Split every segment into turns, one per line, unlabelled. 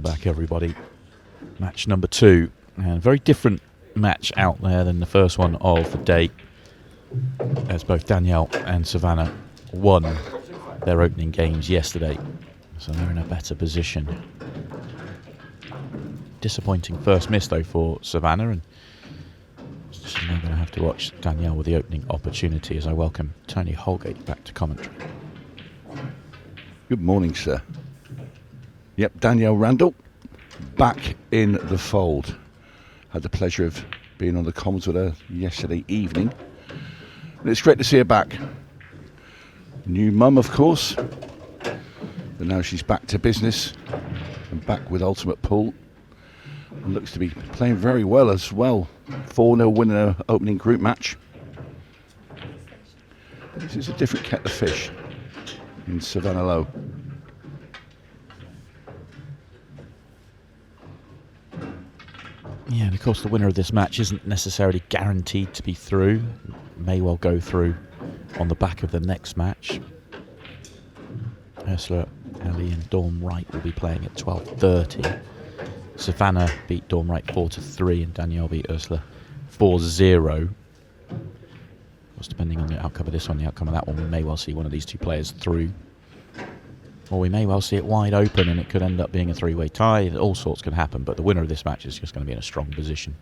Back, everybody. Match number 2, and very different match out there than the first one of the day, as both Danielle and Savanah won their opening games yesterday, so they're in a better position. Disappointing first miss though for Savanah, and she's now going to have to watch Danielle with the opening opportunity as I welcome Tony Holgate back to commentary.
Good morning, sir. Yep, Danielle Randle back in the fold. Had the pleasure of being on the comms with her yesterday evening. And it's great to see her back. New mum, of course. But now she's back to business and back with Ultimate Pool. And looks to be playing very well as well. 4-0 winning her opening group match. This is a different kettle of fish in Savanah Lowe.
Yeah, and of course the winner of this match isn't necessarily guaranteed to be through. May well go through on the back of the next match. Ursula, Ali and Dawn Wright will be playing at 12:30. Savanah beat Dawn Wright 4-3 and Danielle beat Ursula 4-0. Of course, depending on the outcome of this one, the outcome of that one, we may well see one of these two players through. Or we may well see it wide open and it could end up being a three-way tie. All sorts can happen, but the winner of this match is just going to be in a strong position.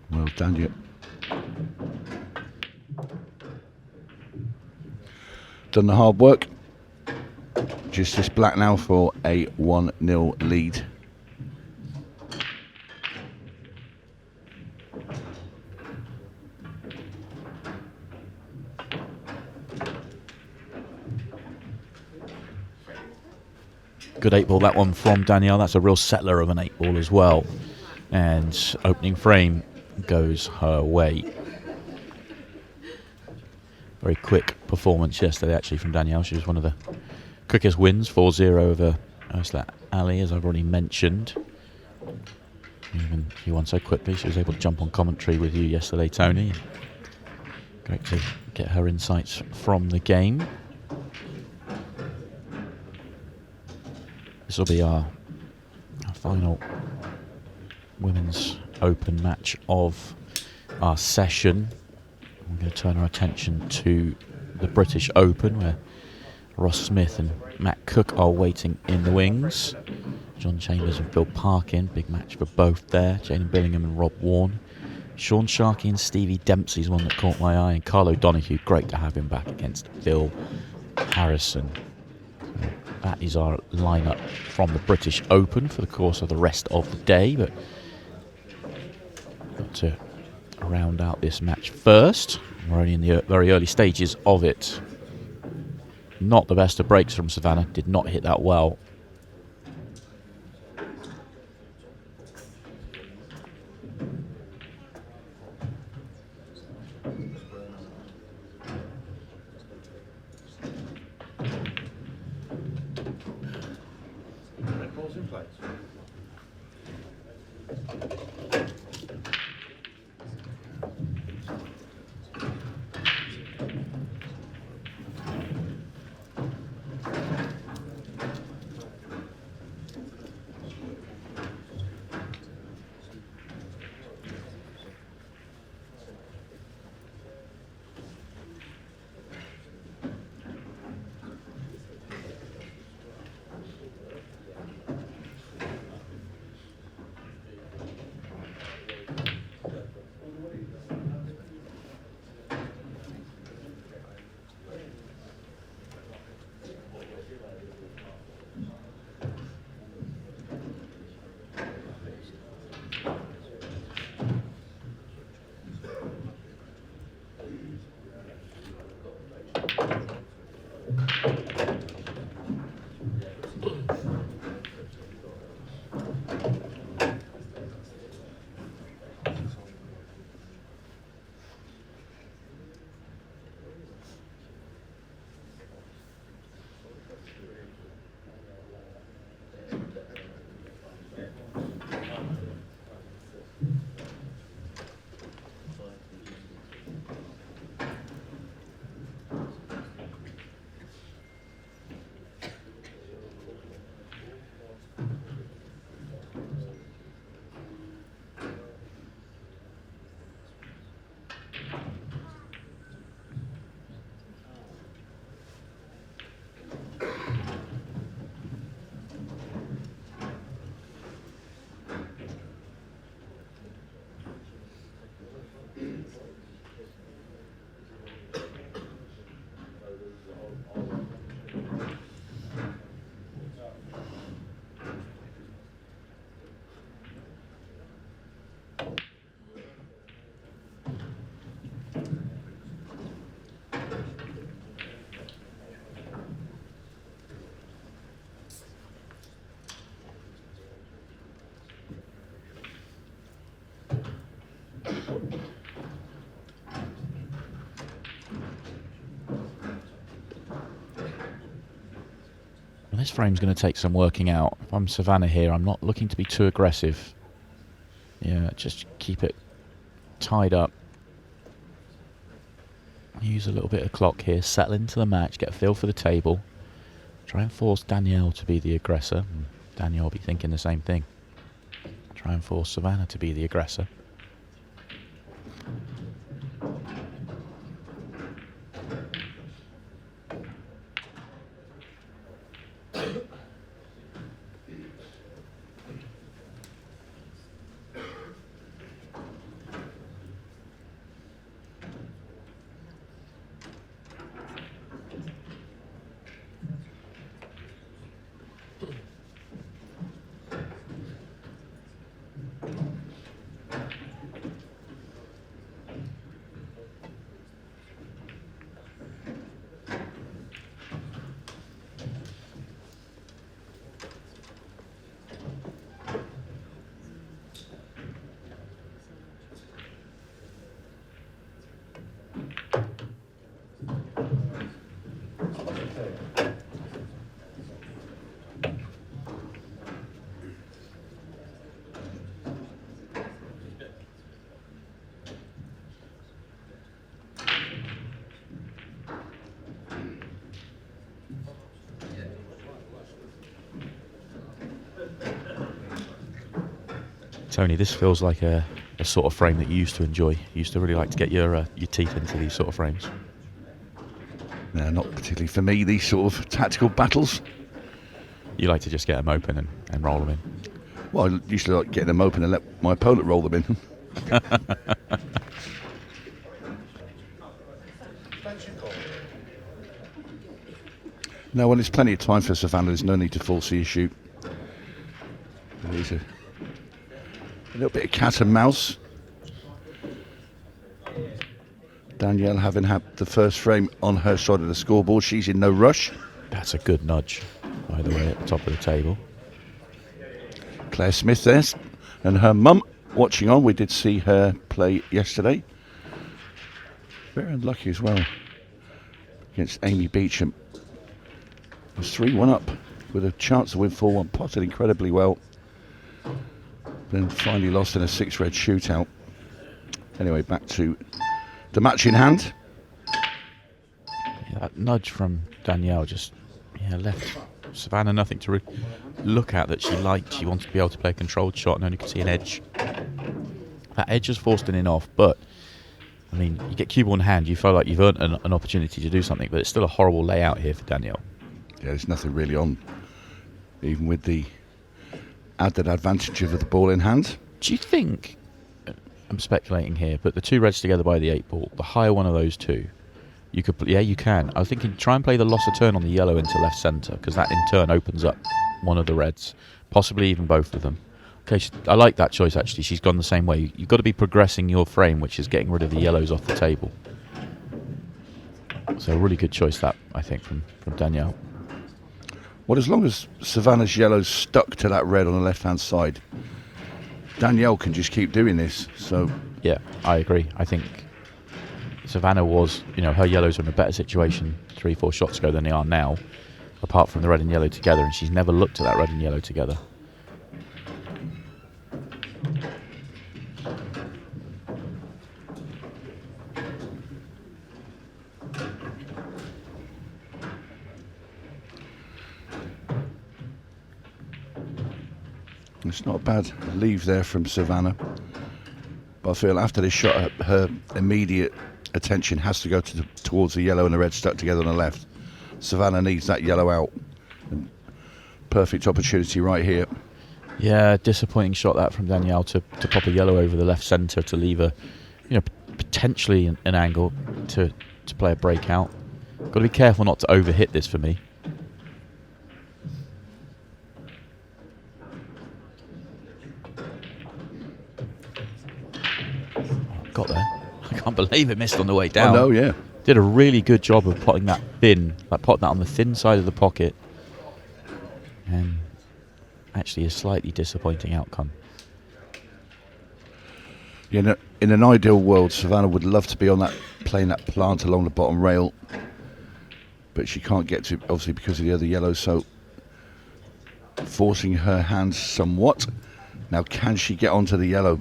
Well done, you. Done the hard work. Just this black now for a 1-0 lead.
Good 8-ball, that one from Danielle. That's a real settler of an 8-ball as well. And opening frame goes her way. Very quick performance yesterday actually from Danielle. She was one of the quickest wins, 4-0 over Ursula Ali, as I've already mentioned. Even she won so quickly, she was able to jump on commentary with you yesterday, Tony. Great to get her insights from the game. This will be our final Women's Open match of our session. We're going to turn our attention to the British Open, where Ross Smith and Matt Cook are waiting in the wings. John Chambers and Phil Parkin, big match for both there. Jaden Billingham and Rob Warne. Sean Sharkey and Stevie Dempsey is one that caught my eye. And Carlo Donoghue, great to have him back against Phil Harrison. So that is our lineup from the British Open for the course of the rest of the day. But got to round out this match first. We're only in the very early stages of it. Not the best of breaks from Savanah. Did not hit that well Well, this frame's going to take some working out. If I'm Savanah here, I'm not looking to be too aggressive. Yeah, just keep it tied up. Use a little bit of clock here, settle into the match, get a feel for the table. Try and force Danielle to be the aggressor. Danielle will be thinking the same thing. Try and force Savanah to be the aggressor. Tony, this feels like a sort of frame that you used to enjoy. You used to really like to get your teeth into these sort of frames.
No, not particularly for me, these sort of tactical battles.
You like to just get them open and roll them in.
Well, I used to like getting them open and let my opponent roll them in. No, well, there's plenty of time for Savanah. There's no need to force the issue. There's a little bit of cat and mouse. Danielle, having had the first frame on her side of the scoreboard, she's in no rush.
That's a good nudge, by the way, at the top of the table.
Claire Smith there, and her mum watching on. We did see her play yesterday. Very unlucky as well against Amy Beecham. Was 3-1 up with a chance to win 4-1. Potted incredibly well. Then finally lost in a 6-red shootout. Anyway, back to the match in hand.
Yeah, that nudge from Danielle just left Savanah nothing to look at that she liked. She wanted to be able to play a controlled shot and only could see an edge. That edge has forced an in off, but I mean, you get cue ball in hand, you feel like you've earned an opportunity to do something, but it's still a horrible layout here for Danielle.
Yeah, there's nothing really on, even with the added advantage of the ball in hand.
Do you think, I'm speculating here, but the two reds together by the 8 ball, the higher one of those two, you could, you can. I was thinking try and play the loss of turn on the yellow into left centre, because that in turn opens up one of the reds, possibly even both of them. Okay, I like that choice actually. She's gone the same way. You've got to be progressing your frame, which is getting rid of the yellows off the table. So a really good choice that, I think, from Danielle.
Well, as long as Savanah's yellow's stuck to that red on the left-hand side, Danielle can just keep doing this. So
yeah, I agree. I think Savanah was, her yellows were in a better situation 3-4 shots ago than they are now, apart from the red and yellow together, and she's never looked at that red and yellow together.
it's not a bad leave there from Savanah. But I feel after this shot, her immediate attention has to go towards the yellow and the red stuck together on the left. Savanah needs that yellow out. And perfect opportunity right here.
Yeah, disappointing shot that from Danielle to pop a yellow over the left centre to leave a, potentially an angle to play a breakout. Got to be careful not to overhit this for me. Got there. I can't believe it missed on the way down.
Oh no, yeah.
Did a really good job of potting that thin, potting that on the thin side of the pocket. And actually a slightly disappointing outcome.
Yeah, in an ideal world, Savanah would love to be on that, playing that plant along the bottom rail, but she can't get to, obviously because of the other yellow, so forcing her hands somewhat. Now, can she get onto the yellow?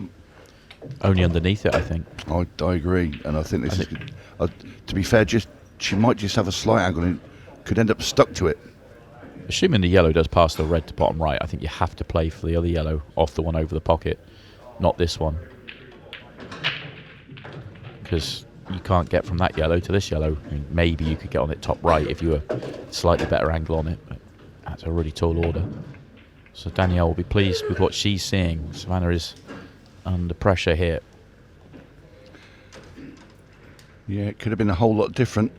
Only underneath it, I think.
I agree, and I think this is good. To be fair, she might just have a slight angle and could end up stuck to it.
Assuming the yellow does pass the red to bottom right, I think you have to play for the other yellow off the one over the pocket, not this one. Because you can't get from that yellow to this yellow. I mean, maybe you could get on it top right if you were slightly better angle on it, but that's a really tall order. So Danielle will be pleased with what she's seeing. Savanah is under pressure here.
Yeah, it could have been a whole lot different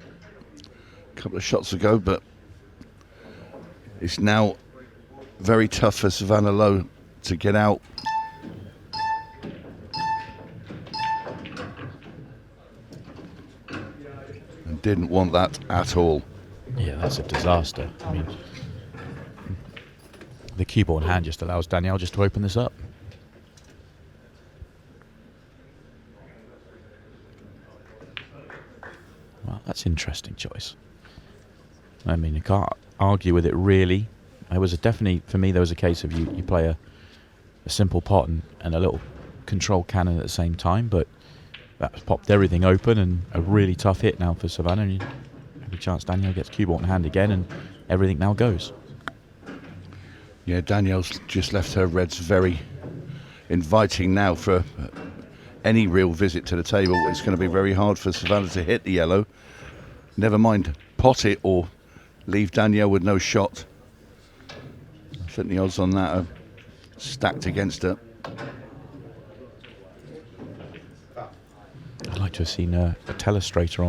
a couple of shots ago, but it's now very tough for Savanah Lowe to get out. And didn't want that at all.
Yeah, that's a disaster. I mean, the cue ball in hand just allows Danielle just to open this up. Well, that's an interesting choice. I mean, you can't argue with it really. It was definitely, for me, there was a case of you play a simple pot and a little control cannon at the same time, but that popped everything open and a really tough hit now for Savanah. And every chance Danielle gets cue ball in hand again and everything now goes.
Yeah, Danielle's just left her reds very inviting now for any real visit to the table. It's going to be very hard for Savanah to hit the yellow. Never mind pot it or leave Danielle with no shot. I think the odds on that are stacked against her.
I'd like to have seen a telestrator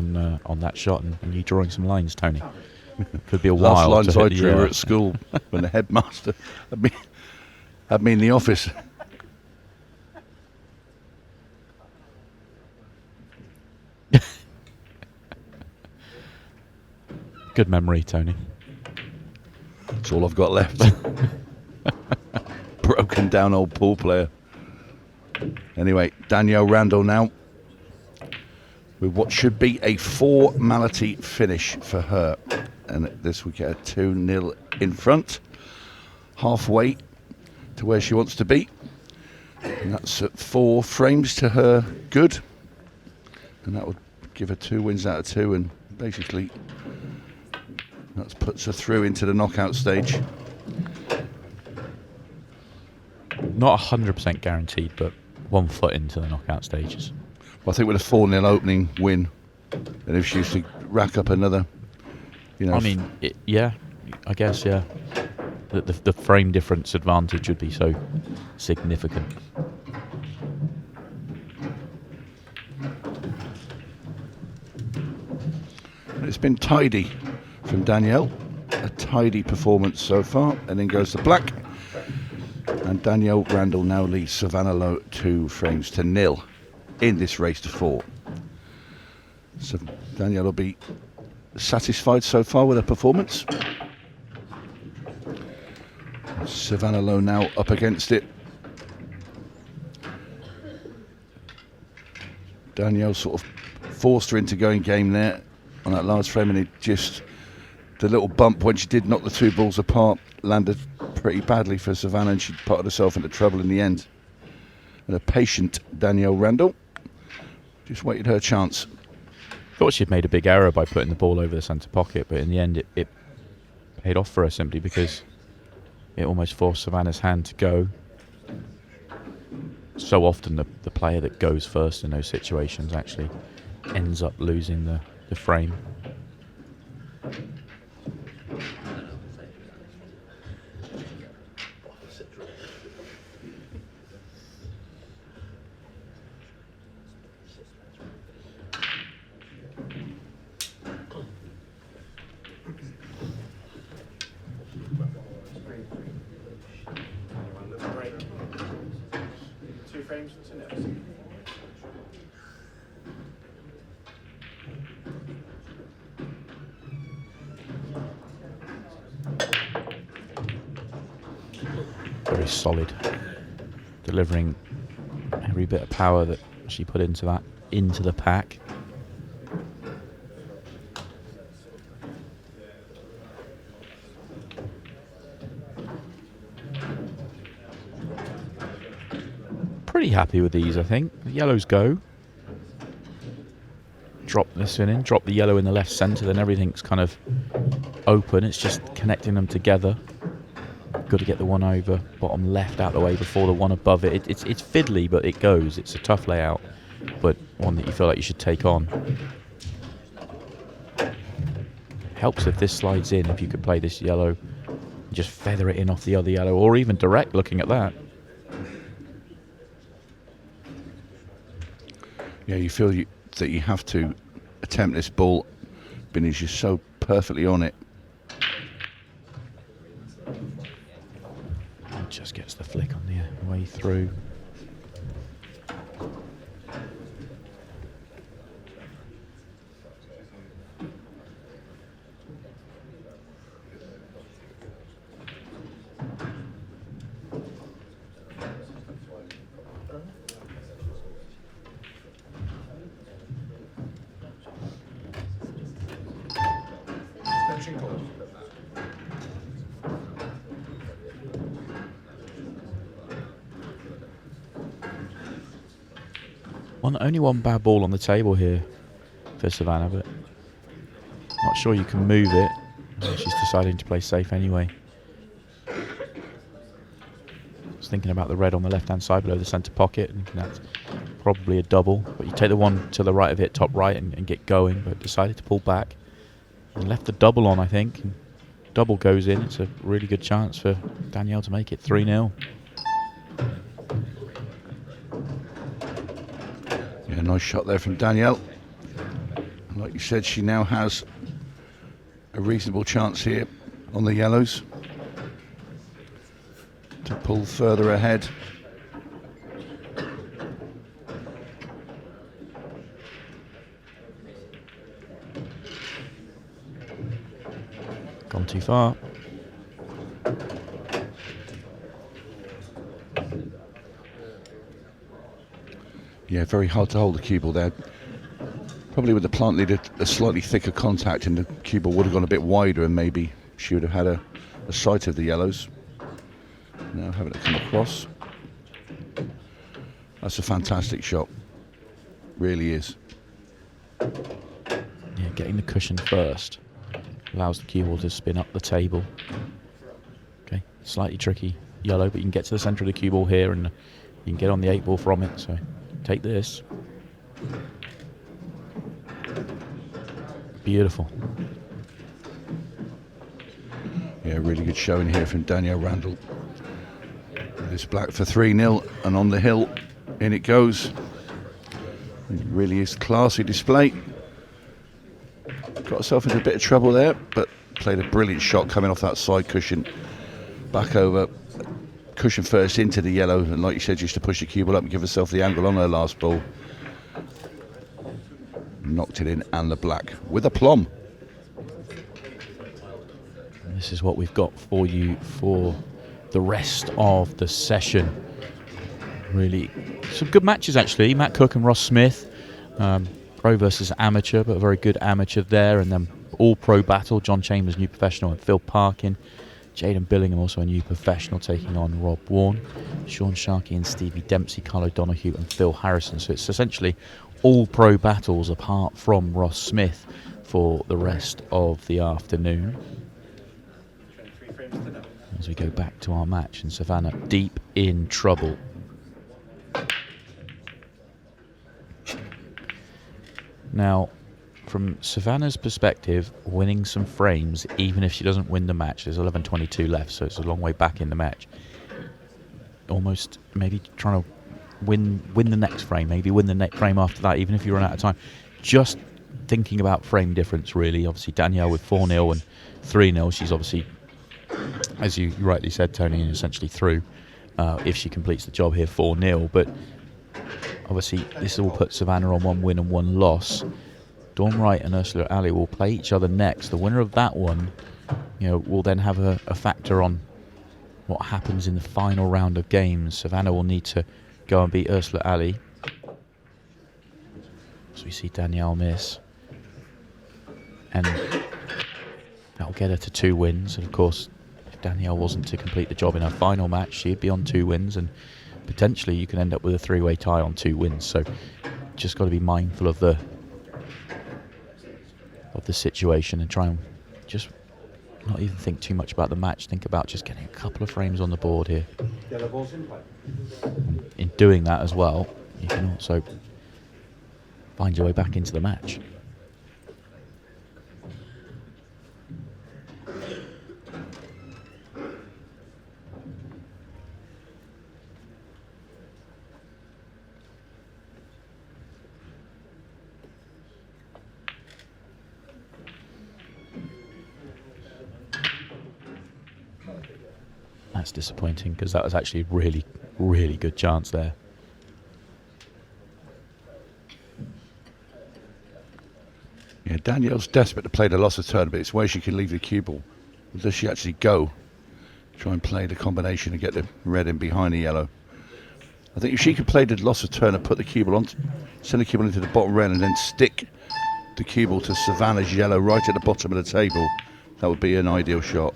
on that shot and you drawing some lines, Tony. Could be a while.
Last lines I
to
drew were at school when the headmaster had me in the office.
Good memory, Tony.
That's all I've got left. Broken down old pool player. Anyway, Danielle Randle now with what should be a formality finish for her. And this will get a 2-0 in front. halfway to where she wants to be. And that's at 4 frames to her good. And that would give her 2 wins out of 2, and basically that puts her through into the knockout stage.
Not 100% guaranteed, but 1 foot into the knockout stages.
Well, I think with a 4-0 opening win, and if she used to rack up another,
I mean, yeah, I guess, yeah. The frame difference advantage would be so significant.
It's been tidy from Danielle. A tidy performance so far, and then goes to black. And Danielle Randle now leads Savanah Lowe 2 frames to 0 in this race to 4. So Danielle will be satisfied so far with her performance. Savanah Lowe now up against it. Danielle sort of forced her into going game there on that last frame, and it just, the little bump when she did knock the 2 balls apart landed pretty badly for Savanah, and she put herself into trouble in the end. And a patient Danielle Randle just waited her chance.
Thought she'd made a big error by putting the ball over the centre pocket, but in the end it paid off for her simply because it almost forced Savannah's hand to go. So often the player that goes first in those situations actually ends up losing the frame. Very solid, delivering every bit of power that she put into the pack. Pretty happy with these, I think. The yellows go. Drop this one in, drop the yellow in the left centre, then everything's kind of open. It's just connecting them together. Got to get the one over bottom left out of the way before the one above it. It's fiddly, but it goes. It's a tough layout, but one that you feel like you should take on. Helps if this slides in, if you could play this yellow, just feather it in off the other yellow, or even direct looking at that.
Yeah, you feel that you have to attempt this ball, because you're so perfectly on it.
Just gets the flick on the way through. Only one bad ball on the table here for Savanah, but not sure you can move it. She's deciding to play safe anyway. I was thinking about the red on the left-hand side below the centre pocket, and that's probably a double. But you take the one to the right of it, top right, and get going, but decided to pull back. And left the double on, I think. And double goes in. It's a really good chance for Danielle to make it 3-0.
Yeah, nice shot there from Danielle. Like you said, she now has a reasonable chance here on the yellows to pull further ahead.
Gone too far.
Yeah, very hard to hold the cue ball there. Probably with the plant lead a slightly thicker contact, and the cue ball would have gone a bit wider, and maybe she would have had a sight of the yellows. Now having to come across. That's a fantastic shot. Really is.
Yeah, getting the cushion first allows the cue ball to spin up the table. Okay, slightly tricky yellow, but you can get to the centre of the cue ball here and you can get on the 8 ball from it, so take this. Beautiful.
Yeah, really good showing here from Danielle Randle. This black for 3-0 and on the hill, in it goes. It really is classy display. Got herself into a bit of trouble there, but played a brilliant shot coming off that side cushion. Back over, cushion first into the yellow, and like you said, used to push the cue ball up and give herself the angle on her last ball. Knocked it in, and the black with aplomb.
And this is what we've got for you for the rest of the session. Really some good matches actually. Matt Cook and Ross Smith, pro versus amateur, but a very good amateur there. And then all pro battle, John Chambers, new professional, and Phil Parkin. Jaden Billingham, also a new professional, taking on Rob Warren. Sean Sharkey and Stevie Dempsey, Carlo Donahue and Phil Harrison. So it's essentially all pro battles apart from Ross Smith for the rest of the afternoon. As we go back to our match, and Savanah deep in trouble. Now, from Savannah's perspective, winning some frames, even if she doesn't win the match, there's 11:22 left, so it's a long way back in the match. Almost maybe trying to win the next frame, maybe win the next frame after that, even if you run out of time. Just thinking about frame difference, really. Obviously, Danielle with 4-0 and 3-0, she's obviously, as you rightly said, Tony, essentially through if she completes the job here 4-0. But obviously, this will put Savanah on 1 win and 1 loss. Dawn Wright and Ursula Ali will play each other next. The winner of that one, will then have a factor on what happens in the final round of games. Savanah will need to go and beat Ursula Ali. So we see Danielle miss. And that'll get her to 2 wins. And of course, if Danielle wasn't to complete the job in her final match, she'd be on 2 wins. And potentially you can end up with a 3-way tie on 2 wins. So just got to be mindful of the situation and try and just not even think too much about the match. Think about just getting a couple of frames on the board here. And in doing that as well, you can also find your way back into the match. That's disappointing because that was actually a really, really good chance there.
Yeah, Danielle's desperate to play the loss of turn, but it's where she can leave the cue ball. Or does she actually go? Try and play the combination and get the red in behind the yellow. I think if she could play the loss of turn and put the cue ball on, send the cue ball into the bottom red and then stick the cue ball to Savannah's yellow right at the bottom of the table, that would be an ideal shot.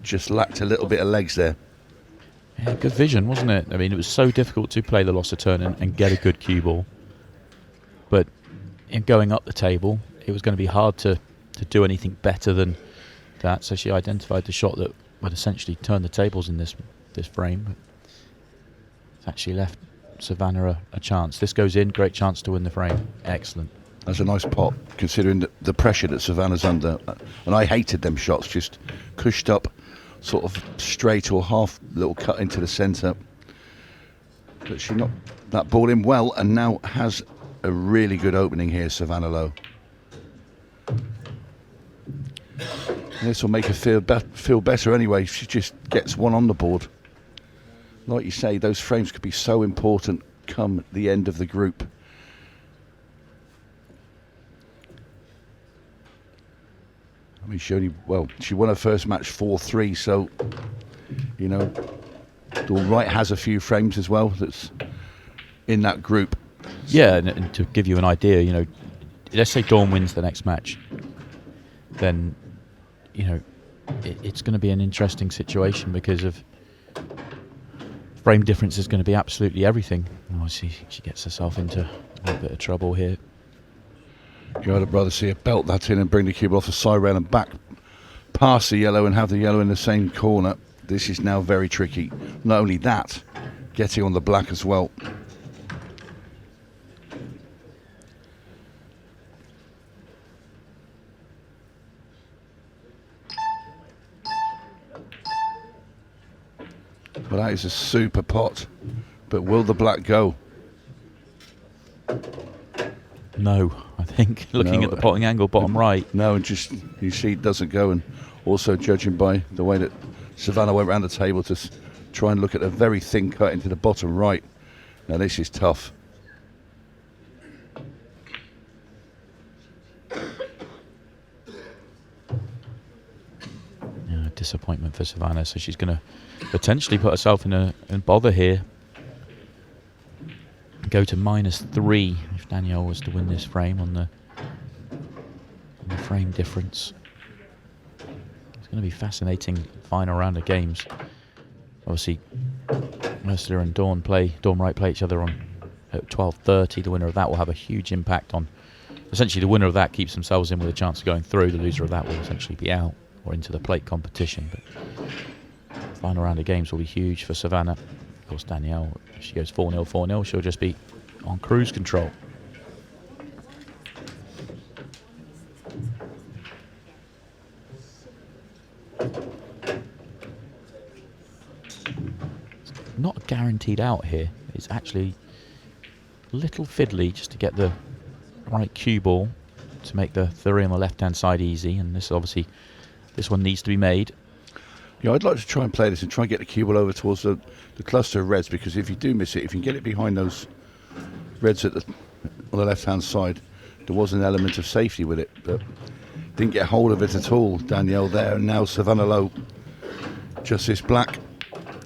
Just lacked a little bit of legs there.
Yeah, good vision, wasn't it? I mean, it was so difficult to play the loss of turn and get a good cue ball. But in going up the table, it was going to be hard to do anything better than that. So she identified the shot that would essentially turn the tables in this frame. But it's actually left Savanah a chance. This goes in, great chance to win the frame. Excellent.
That's a nice pot, considering the pressure that Savannah's under. And I hated them shots, just cushed up, sort of straight or half little cut into the centre. But she knocked that ball in well and now has a really good opening here, Savanah Lowe. This will make her feel better anyway. She just gets one on the board. Like you say, those frames could be so important come the end of the group. I mean, she won her first match 4-3, so, Dawn Wright has a few frames as well that's in that group.
Yeah, and to give you an idea, let's say Dawn wins the next match, then, it's going to be an interesting situation because of Frame difference is going to be absolutely everything. Oh, she gets herself into a little bit of trouble here.
I'd rather see her belt that in and bring the cube off the side rail and back past the yellow and have the yellow in the same corner. This is now very tricky. Not only that, getting on the black as well. Well, that is a super pot, but will the black go?
No, I think looking at the potting angle, bottom right.
No, and just you see it doesn't go, and also judging by the way that Savanah went around the table to try and look at a very thin cut into the bottom right. Now this is tough.
Yeah, disappointment for Savanah, so she's going to potentially put herself in bother here. Go to -3 if Danielle was to win this frame on the frame difference. It's going to be fascinating final round of games. Obviously, Ursula and Dawn Wright play each other on at 12:30. The winner of that will have a huge impact on. Essentially, the winner of that keeps themselves in with a chance of going through. The loser of that will essentially be out or into the plate competition. But final round of games will be huge for Savanah. Of course, Danielle, if she goes 4-0, 4-0, she'll just be on cruise control. Not guaranteed out here. It's actually a little fiddly just to get the right cue ball to make the 3 on the left-hand side easy. And this one needs to be made.
Yeah, I'd like to try and play this and try and get the cue ball over towards the cluster of reds, because if you do miss it, if you can get it behind those reds on the left-hand side, there was an element of safety with it, but didn't get hold of it at all, Danielle there. And now Savanah Lowe, just this black,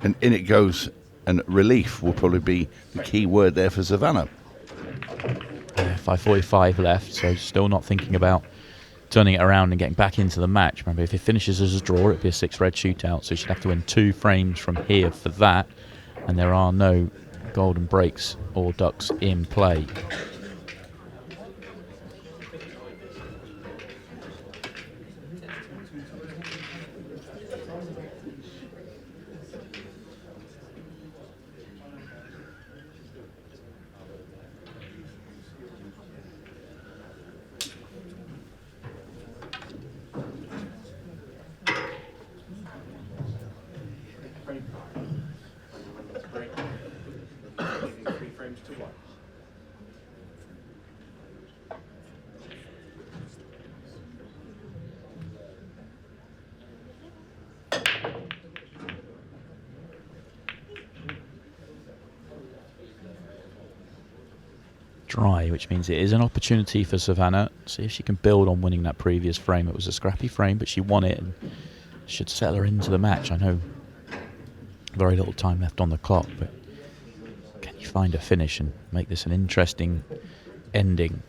and in it goes. And relief will probably be the key word there for Savanah.
5:45 left, so still not thinking about turning it around and getting back into the match. Remember, if it finishes as a draw, it'd be a 6-red shootout, so she'd have to win 2 frames from here for that, and there are no golden breaks or ducks in play. Dry, which means it is an opportunity for Savanah. See if she can build on winning that previous frame. It was a scrappy frame, but she won it and should settle her into the match. I know very little time left on the clock, but can you find a finish and make this an interesting ending?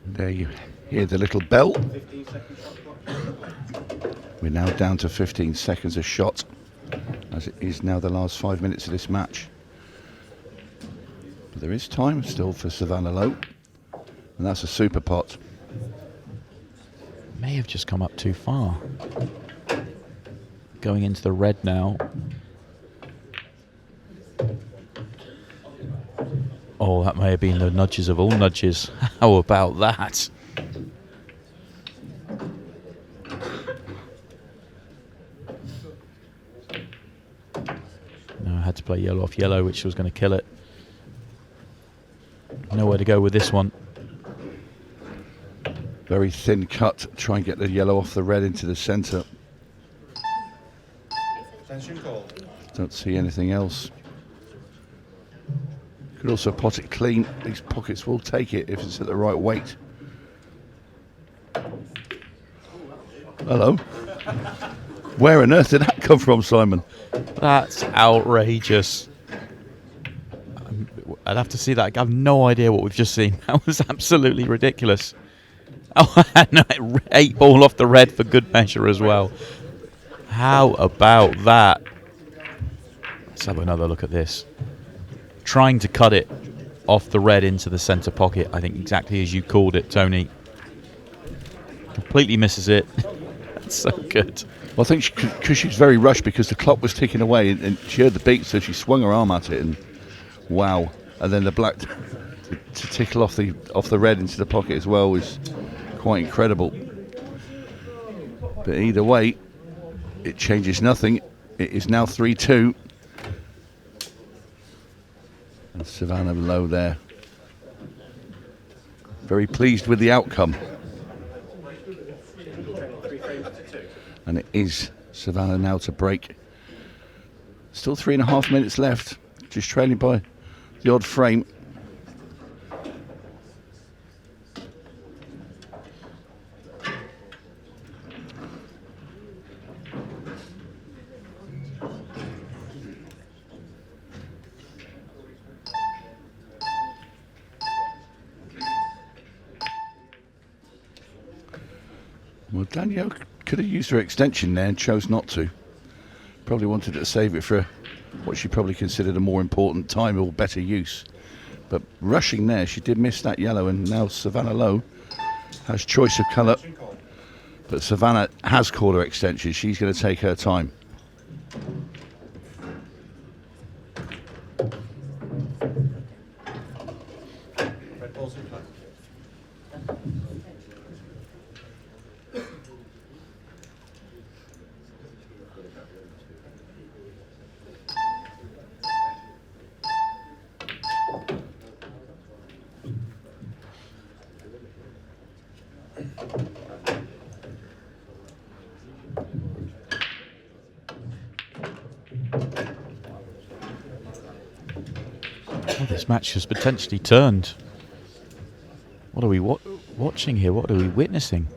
There you hear the little bell. We're now down to 15 seconds a shot, as it is now the last 5 minutes of this match. But there is time still for Savanah Lowe, and that's a super pot.
May have just come up too far. Going into the red now. Oh, that may have been the nudges of all nudges. How about that? No, I had to play yellow off yellow, which was going to kill it. Nowhere to go with this one.
Very thin cut, try and get the yellow off the red into the centre. Don't see anything else. Could Could also pot it clean. These pockets will take it if it's at the right weight. Hello. Where on earth did that come from, Simon?
That's outrageous. I'd have to see that. I have no idea what we've just seen. That was absolutely ridiculous. Oh, no, 8 ball off the red for good measure as well. How about that? Let's have another look at this. Trying to cut it off the red into the centre pocket. I think exactly as you called it, Tony. Completely misses it. That's so good.
Well, I think because she's very rushed because the clock was ticking away and she heard the beat, so she swung her arm at it and wow. And then the black to tickle off the red into the pocket as well was quite incredible. But either way, it changes nothing. It is now 3-2. And Savanah Lowe there. Very pleased with the outcome. And it is Savanah now to break. Still 3.5 minutes left. Just trailing by the odd frame. Well, Danielle could have used her extension there and chose not to. Probably wanted to save it for what she probably considered a more important time or better use. But rushing there, she did miss that yellow, and now Savanah Lowe has choice of colour. But Savanah has called her extension. She's going to take her time.
This match has potentially turned. What are we watching here? What are we witnessing?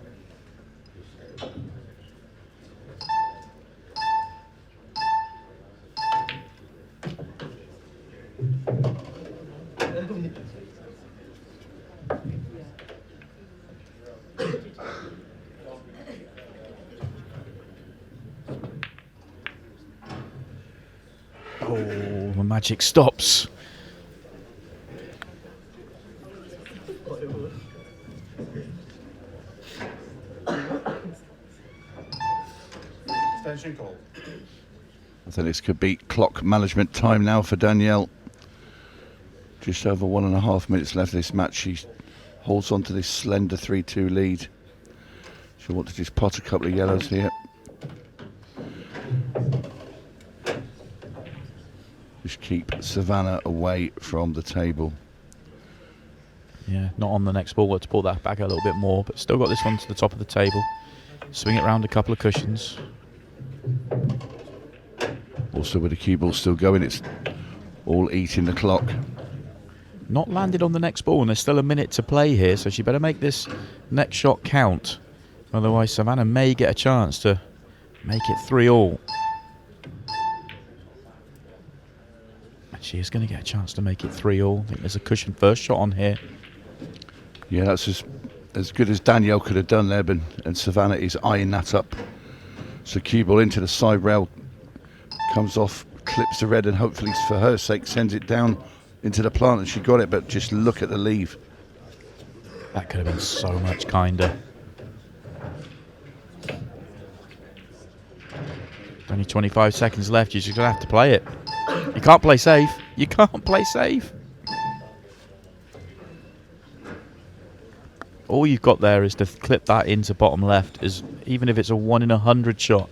Oh, the magic stops. I think this could be clock management time now for Danielle. Just over 1.5 minutes left of this match. She holds on to this slender 3-2 lead. She'll want to just pot a couple of yellows here. Just keep Savanah away from the table. Yeah, not on the next ball. Let's pull that back a little bit more, but still got this one to the top of the table. Swing it round a couple of cushions. Also with the cue ball still going, it's all eating the clock. Not landed on the next ball, and there's still a minute to play here, so she better make this next shot count. Otherwise, Savanah may get a chance to make it 3-all. And she is going to get a chance to make it 3-all. I think there's a cushion first shot on here. Yeah, that's as good as Danielle could have done there, and Savanah is eyeing that up. So cue ball into the side rail, comes off, clips the red, and hopefully for her sake sends it down into the plant, and she got it, but just look at the leave. That could have been so much kinder. Only 25 seconds left. You're just going to have to play it. You can't play safe. You can't play safe. All you've got there is to clip that into bottom left, even if it's a 1 in 100 shot.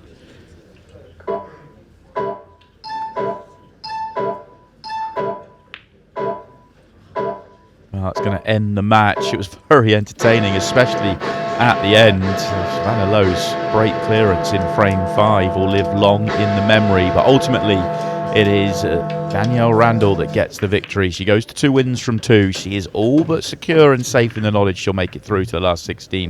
Well, that's going to end the match. It was very entertaining, especially at the end. Savanah Lowe's break clearance in frame 5 will live long in the memory, but ultimately It is Danielle Randle that gets the victory. She goes to 2 wins from 2. She is all but secure and safe in the knowledge she'll make it through to the last 16